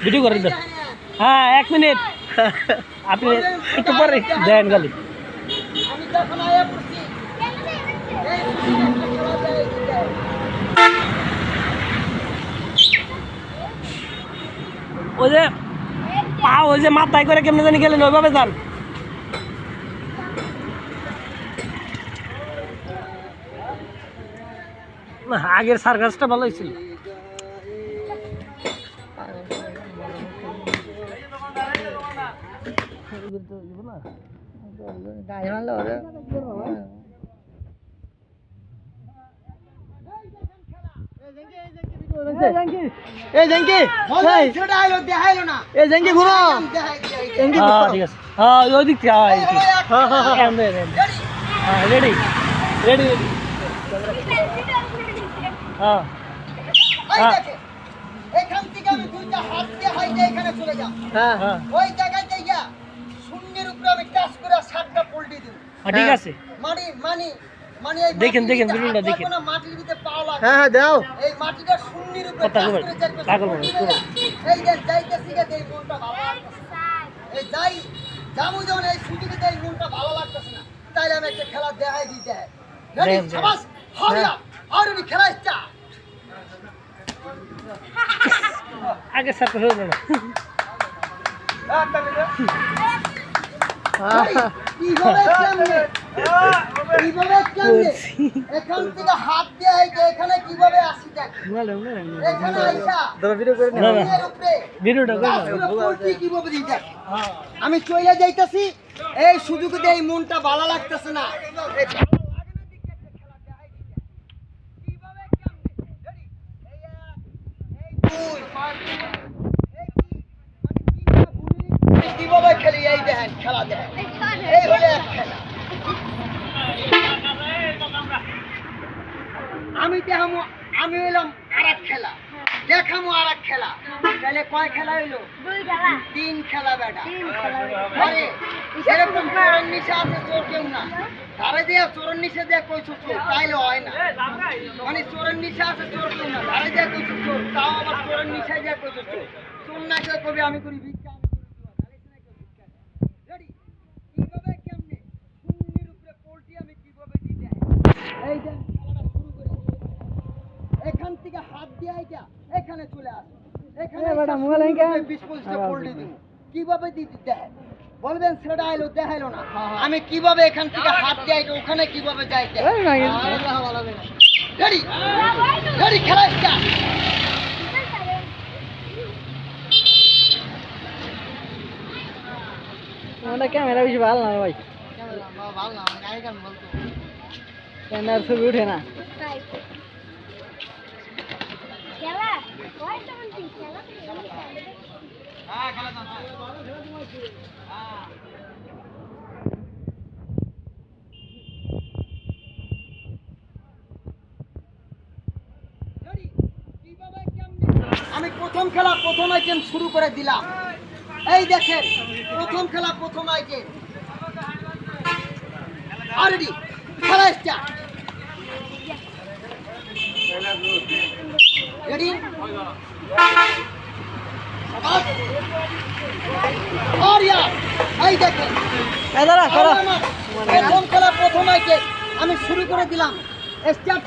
Video করে দেন। হ্যাঁ 1 minute আপনি একটু পরে দেন গালি। আমি যখন আয়া পড়ছি ওই যে পা ওই যে মাথায় করে কেমনে জানি গেলেন ওইভাবে যান। না আগের সার্কাসটা ভালো হয়েছিল। এই জাঙ্কি সেটা আইলো দেখাইলো না এই জাঙ্কি ঘুরো জাঙ্কি ঠিক আছে হ্যাঁ ওই দিক থেকে হ্যাঁ রেডি রেডি হ্যাঁ এখান থেকে আমি দুইটা হাত দিয়ে হাইটে এখানে চলে যাব। হ্যাঁ হ্যাঁ ওই জায়গায় যাইয়া শূন্যের উপরে আমি টাচ করে 7টা পোল্টি দিব। ঠিক আছে মানে এই দেখেন ভিডিওটা দেখেন। মাটির ভিতরে পা লাগে। হ্যাঁ দাও এই মাটিটা শূন্যের উপরে টাচ করে এই যে যাইতেছি এই মনটা ভালো লাগতেছে। এই যামু যখন এই সুযোগে এই মনটা ভালো লাগতেছে না তাইলে আমি একটা খেলা দেখাই দিতে হয়। রেডি শাবাশ হরিয়া আর আমি খেলা স্টার্ট। আগে সার্কাস হলো না এখান থেকে হাত দিয়ে এখানে কিভাবে আসি এখানে আমি চলে যাইতেছি এই সুযোগে এই মনটা ভালো লাগতেছে না। কিভাবে খেলি এই দেখেন খেলা দেখেন এই হলে এক খেলা। আমি দেখামো আমি হইলাম আর এক খেলা দেখামো আর এক খেলা। তাহলে কয় খেলা হইলো 3 খেলা বেটা। আরে এরকম চোরের নিশা আছে চোর কেউ না ধারে দিয়ে চোরের নিশা দিয়ে কইছো চোর তাইলে হয় না। মানে চোরের নিশা আছে চোর কেউ না ধারে দিয়ে কইছো চোর তাও আবার চোরের নিশা দিয়ে কইছো চোর। চোর না কেউ কবি আমি করি ভিক্ষা এখান থেকে হাত দিয়ে এখানে চলে আসে এখানে 20-25টা পোল্ট্রি দিব। কিভাবে দিতে দেয় বলবেন সেটা আইলো দেখাইলো না আমি কিভাবে এখান থেকে হাত দিয়ে ওখানে কিভাবে যাইতে রেডি রেডি খেলা স্টার্ট। ক্যামেরা বেশি ভালো না ভাই ভালো না গায়ে গান বলতো ক্যামেরার ছবি উঠে না। আমি প্রথম খেলা প্রথম আইটেম শুরু করে দিলাম। এই দেখেন প্রথম খেলা প্রথম আইটেম অলরেডি খেলা স্টার্ট। রেডি অরিয়া এই দেখেন প্রথম খেলা প্রথম আইটেম আমি শুরু করে দিলাম স্টার্ট।